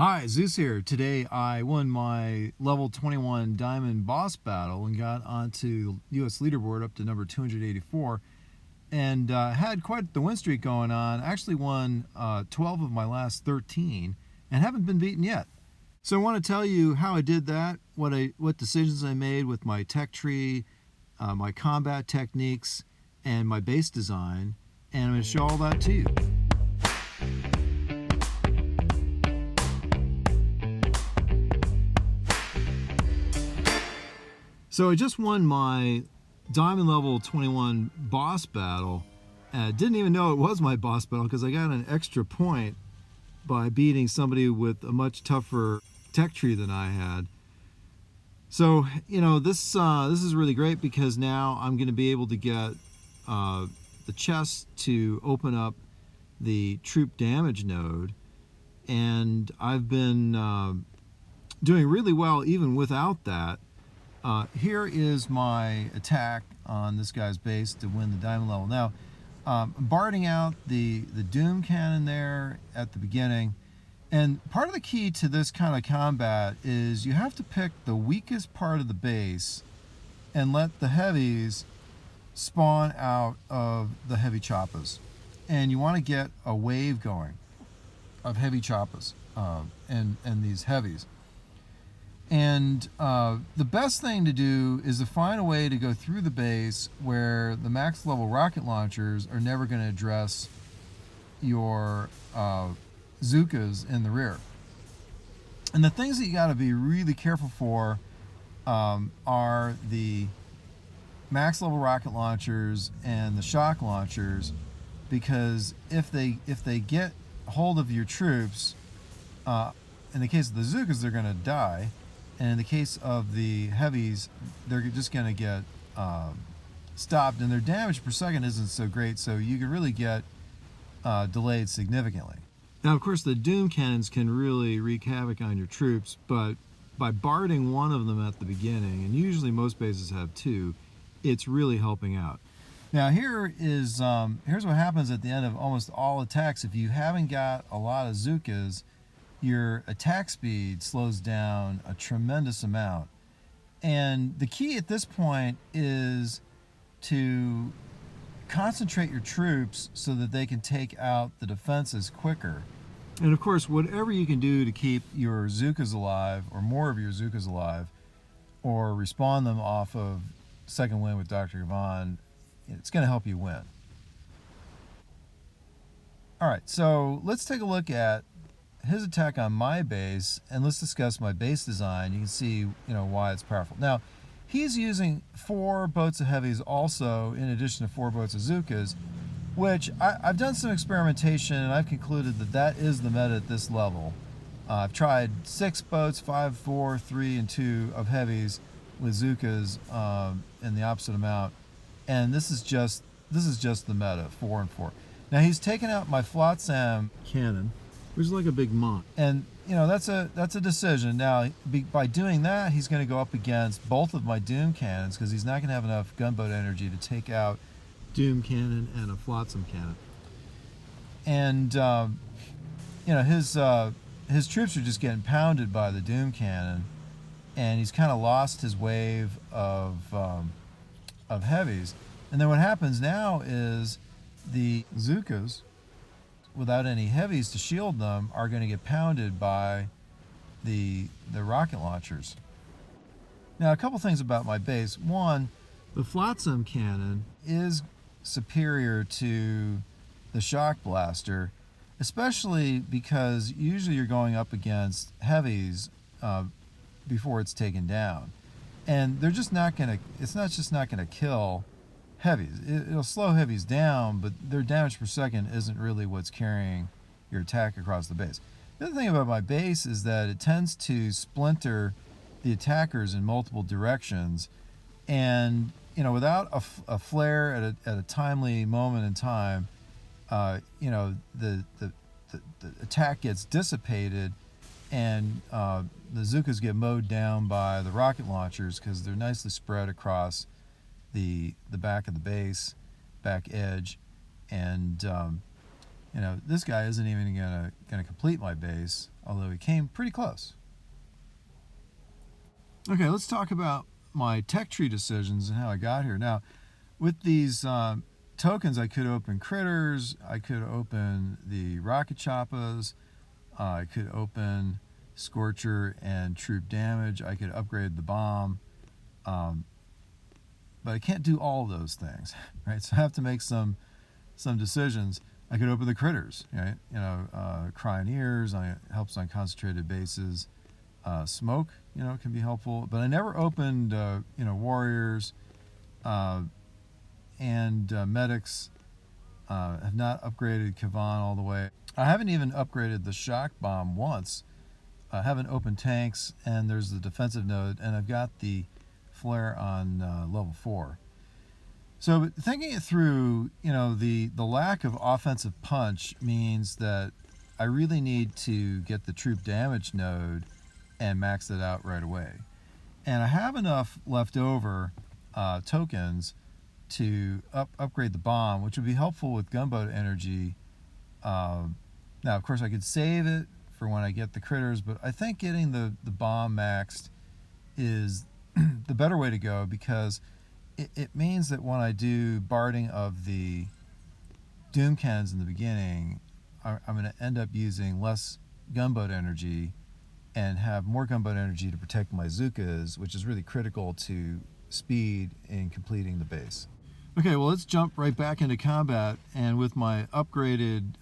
Hi, Zeus here. Today I won my level 21 diamond boss battle and got onto U.S. leaderboard up to number 284 and had quite the win streak going on. Actually won 12 of my last 13 and haven't been beaten yet. So I want to tell you how I did that, what decisions I made with my TechTree, my combat techniques, and my base design, and I'm going to show all that to you. So I just won my diamond level 21 boss battle. Didn't even know it was my boss battle because I got an extra point by beating somebody with a much tougher tech tree than I had. So, this is really great because now I'm going to be able to get the chest to open up the troop damage node. And I've been doing really well even without that. Here is my attack on this guy's base to win the diamond level. Now, I'm barding out the doom cannon there at the beginning, and part of the key to this kind of combat is you have to pick the weakest part of the base and let the heavies spawn out of the heavy choppas. And you want to get a wave going of heavy choppas and these heavies. And the best thing to do is to find a way to go through the base where the max level rocket launchers are never going to address your Zookas in the rear. And the things that you got to be really careful for are the max level rocket launchers and the shock launchers, because if they get hold of your troops, in the case of the Zookas, they're going to die. And in the case of the heavies, they're just going to get stopped, and their damage per second isn't so great, so you can really get delayed significantly. Now, of course, the doom cannons can really wreak havoc on your troops, but by barding one of them at the beginning, and usually most bases have two, it's really helping out. Now, here's what happens at the end of almost all attacks. If you haven't got a lot of Zookas, your attack speed slows down a tremendous amount. And the key at this point is to concentrate your troops so that they can take out the defenses quicker. And of course, whatever you can do to keep your Zookas alive, or more of your Zookas alive, or respawn them off of Second Wind with Dr. Yvonne, it's going to help you win. All right, so let's take a look at his attack on my base, and let's discuss my base design. You can see, why it's powerful. Now, he's using 4 boats of heavies also, in addition to 4 boats of Zookas, which I've done some experimentation, and I've concluded that is the meta at this level. I've tried 6 boats, 5, 4, 3, and 2 of heavies with Zookas in the opposite amount, and this is just the meta, 4 and 4. Now, he's taken out my Flotsam cannon, which is like a big monk. And, that's a decision. Now, by doing that, he's going to go up against both of my Doom cannons, because he's not going to have enough gunboat energy to take out Doom cannon and a Flotsam cannon. And, his troops are just getting pounded by the Doom cannon, and he's kind of lost his wave of heavies. And then what happens now is the Zookas, without any heavies to shield them, are going to get pounded by the rocket launchers. Now, a couple things about my base. One, the Flotsam cannon is superior to the shock blaster, especially because usually you're going up against heavies before it's taken down, and they're just not going to. It's not just not going to kill heavies. It'll slow heavies down, but their damage per second isn't really what's carrying your attack across the base. The other thing about my base is that it tends to splinter the attackers in multiple directions, and without a flare at a timely moment in time, the attack gets dissipated, and the Zookas get mowed down by the rocket launchers because they're nicely spread across the back of the base, back edge, and this guy isn't even gonna complete my base, although he came pretty close. Okay, let's talk about my TechTree decisions and how I got here. Now, with these tokens, I could open critters, I could open the rocket choppas, I could open Scorcher and troop damage, I could upgrade the bomb, but I can't do all of those things, right? So I have to make some decisions. I could open the critters, right? Crying ears helps on concentrated bases. Smoke, can be helpful, but I never opened, warriors and medics. Have not upgraded Kavan all the way. I haven't even upgraded the shock bomb once. I haven't opened tanks, and there's the defensive node, and I've got the flare on level 4. So thinking it through, the lack of offensive punch means that I really need to get the troop damage node and max it out right away. And I have enough left over tokens to upgrade the bomb, which would be helpful with gunboat energy. Now, of course, I could save it for when I get the critters, but I think getting the bomb maxed is the better way to go, because it means that when I do barding of the doom cannons in the beginning, I'm going to end up using less gunboat energy and have more gunboat energy to protect my Zookas, which is really critical to speed in completing the base. Okay, well, let's jump right back into combat, and with my upgraded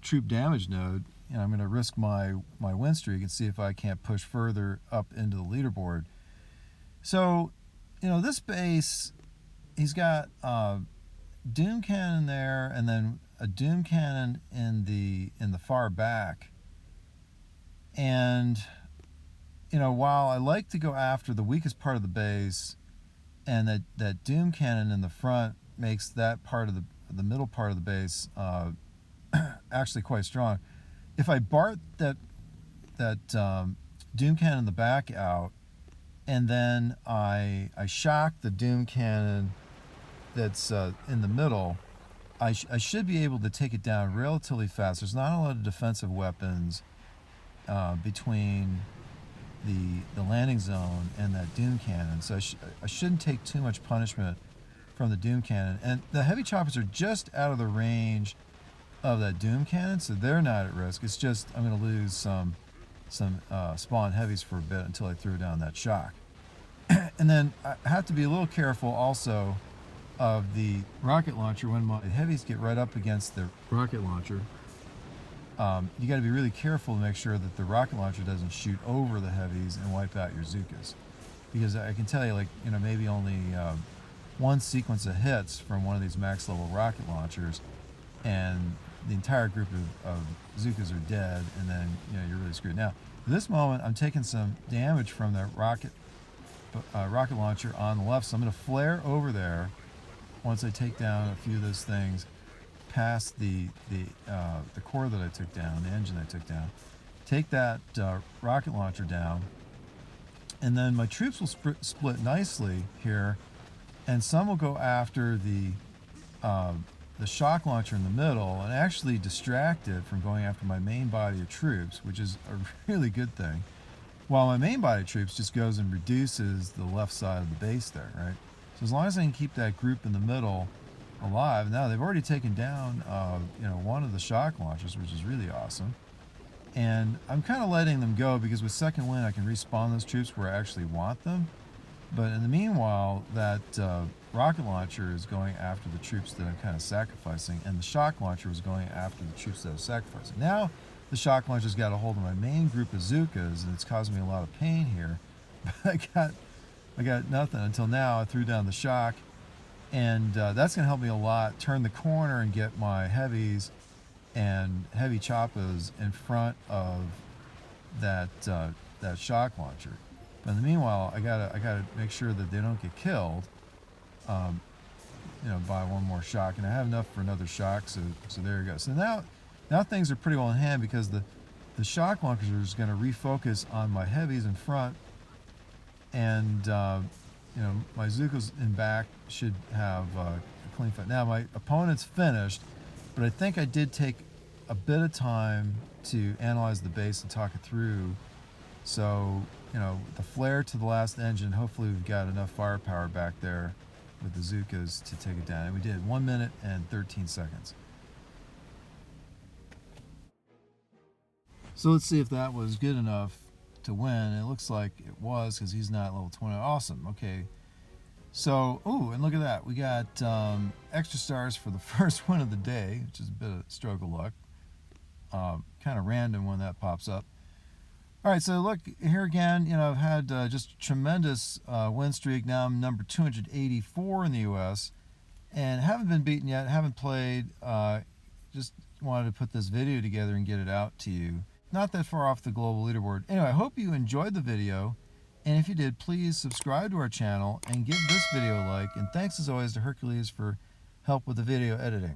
troop damage node, I'm going to risk my win streak and see if I can't push further up into the leaderboard. So, this base, he's got doom cannon there, and then a doom cannon in the far back. And while I like to go after the weakest part of the base, and that doom cannon in the front makes that part of the middle part of the base actually quite strong. If I BART that doom cannon in the back out, and then I shock the doom cannon that's in the middle, I should be able to take it down relatively fast. There's not a lot of defensive weapons between the landing zone and that doom cannon, so I shouldn't take too much punishment from the doom cannon. And the heavy choppers are just out of the range of that doom cannon, so they're not at risk. It's just I'm going to lose some spawn heavies for a bit until I throw down that shock. And then I have to be a little careful also of the rocket launcher. When my heavies get right up against the rocket launcher, you got to be really careful to make sure that the rocket launcher doesn't shoot over the heavies and wipe out your Zookas. Because I can tell you, maybe only one sequence of hits from one of these max level rocket launchers, and the entire group of Zookas are dead, and then you're really screwed. Now, at this moment, I'm taking some damage from the rocket launcher on the left, so I'm going to flare over there once I take down a few of those things past the core that I took down, the engine I took down. Take that rocket launcher down, and then my troops will split nicely here, and some will go after the shock launcher in the middle and actually distract it from going after my main body of troops, which is a really good thing, while my main body of troops just goes and reduces the left side of the base there, right? So as long as I can keep that group in the middle alive. Now they've already taken down one of the shock launchers, which is really awesome, and I'm kind of letting them go because with second wind I can respawn those troops where I actually want them. But in the meanwhile, that rocket launcher is going after the troops that I'm kind of sacrificing, and the shock launcher was going after the troops that I was sacrificing. Now the shock launcher's got a hold of my main group of Zookas, and it's causing me a lot of pain here. But I got nothing until now. I threw down the shock, and that's going to help me a lot turn the corner and get my heavies and heavy choppas in front of that shock launcher. But in the meanwhile, I gotta make sure that they don't get killed, by one more shock, and I have enough for another shock. So there you go. So now things are pretty well in hand, because the shock launcher is going to refocus on my heavies in front, and my Zookas in back should have a clean fight. Now my opponent's finished, but I think I did take a bit of time to analyze the base and talk it through. So, the flare to the last engine, hopefully we've got enough firepower back there with the Zookas to take it down. And we did 1 minute and 13 seconds. So let's see if that was good enough to win. It looks like it was, because he's not level 20. Awesome. Okay. So, and look at that. We got extra stars for the first win of the day, which is a bit of stroke of luck. Kind of random when that pops up. All right, so look here again. I've had just a tremendous win streak. Now I'm number 284 in the U.S. and haven't been beaten yet. Haven't played. Just wanted to put this video together and get it out to you. Not that far off the global leaderboard. Anyway, I hope you enjoyed the video. And if you did, please subscribe to our channel and give this video a like. And thanks as always to Hercules for help with the video editing.